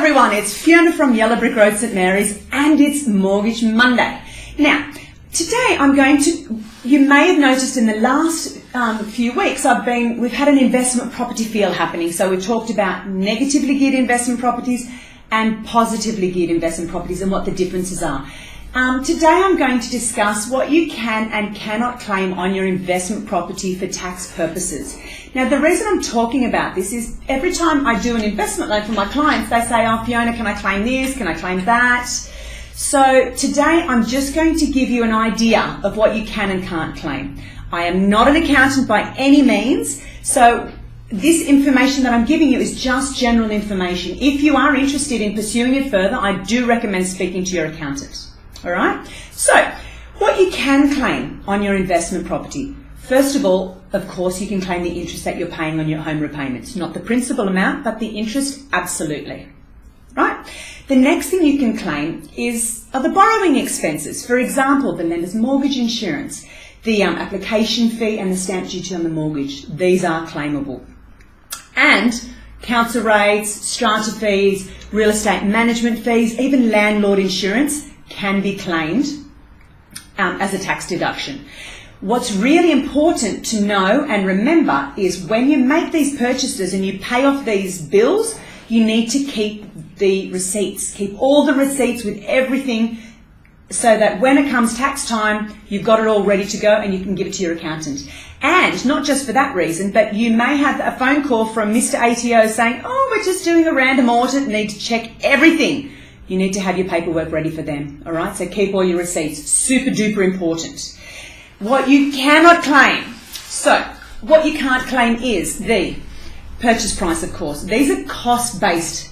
everyone, it's Fiona from Yellow Brick Road, St Mary's, and it's Mortgage Monday. Now, today you may have noticed in the last few weeks we've had an investment property feel happening. So we've talked about negatively geared investment properties and positively geared investment properties and what the differences are. Today I'm going to discuss what you can and cannot claim on your investment property for tax purposes. Now, the reason I'm talking about this is every time I do an investment loan for my clients, they say, "Oh, Fiona, can I claim this? Can I claim that?" So today I'm just going to give you an idea of what you can and can't claim. I am not an accountant by any means, so this information that I'm giving you is just general information. If you are interested in pursuing it further, I do recommend speaking to your accountant. All right? So, what you can claim on your investment property. First of all, of course, you can claim the interest that you're paying on your home repayments. Not the principal amount, but the interest, absolutely. Right? The next thing you can claim are the borrowing expenses. For example, the lender's mortgage insurance, the application fee and the stamp duty on the mortgage. These are claimable. And council rates, strata fees, real estate management fees, even landlord insurance can be claimed as a tax deduction. What's really important to know and remember is when you make these purchases and you pay off these bills, you need to keep the receipts. Keep all the receipts with everything so that when it comes tax time, you've got it all ready to go and you can give it to your accountant. And not just for that reason, but you may have a phone call from Mr. ATO saying, "Oh, we're just doing a random audit, need to check everything." You need to have your paperwork ready for them, all right? So keep all your receipts. Super duper important. What you cannot claim. So what you can't claim is the purchase price, of course. These are cost-based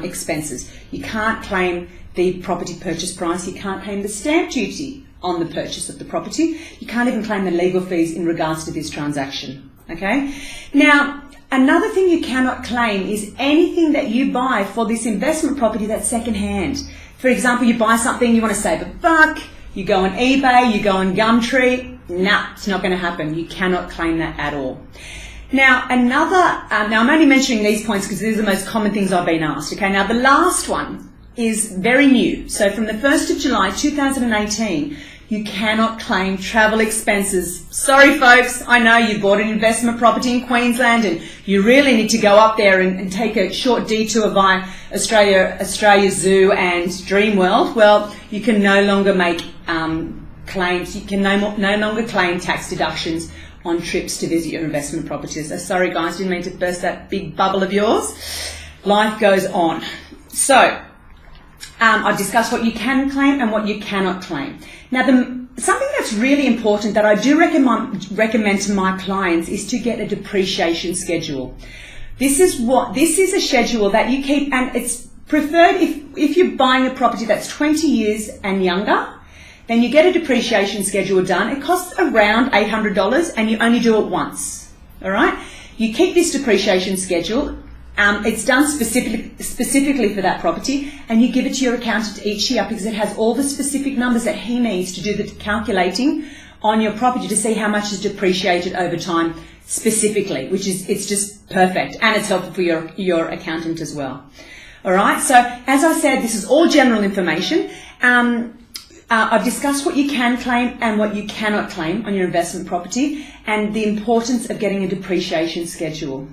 expenses. You can't claim the property purchase price. You can't claim the stamp duty on the purchase of the property. You can't even claim the legal fees in regards to this transaction, okay? Now, another thing you cannot claim is anything that you buy for this investment property that's second-hand. For example, you buy something, you want to save $1, you go on eBay, you go on Gumtree. Nah, it's not going to happen. You cannot claim that at all. Now, now I'm only mentioning these points because these are the most common things I've been asked. Okay, now the last one is very new. So from the 1st of July 2018, you cannot claim travel expenses. Sorry folks, I know you bought an investment property in Queensland and you really need to go up there and take a short detour via Australia Zoo and Dreamworld. Well, you can no longer make claims. You can no longer claim tax deductions on trips to visit your investment properties. So sorry guys, didn't mean to burst that big bubble of yours. Life goes on. So, I've discussed what you can claim and what you cannot claim. Now, something that's really important that I do recommend to my clients is to get a depreciation schedule. This is a schedule that you keep, and it's preferred if you're buying a property that's 20 years and younger, then you get a depreciation schedule done. It costs around $800 and you only do it once. All right? You keep this depreciation schedule. It's done specifically for that property, and you give it to your accountant each year because it has all the specific numbers that he needs to do the calculating on your property to see how much is depreciated over time specifically, it's just perfect, and it's helpful for your accountant as well. All right, so as I said, this is all general information. I've discussed what you can claim and what you cannot claim on your investment property and the importance of getting a depreciation schedule.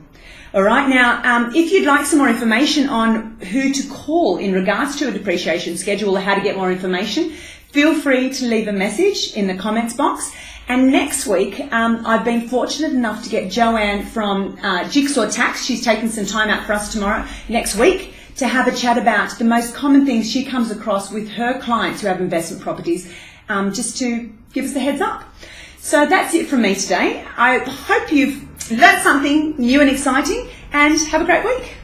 All right, now, if you'd like some more information on who to call in regards to a depreciation schedule or how to get more information, feel free to leave a message in the comments box. And next week, I've been fortunate enough to get Joanne from Jigsaw Tax. She's taken some time out for us next week to have a chat about the most common things she comes across with her clients who have investment properties, just to give us a heads up. So that's it from me today. I hope you've learnt something new and exciting, and have a great week.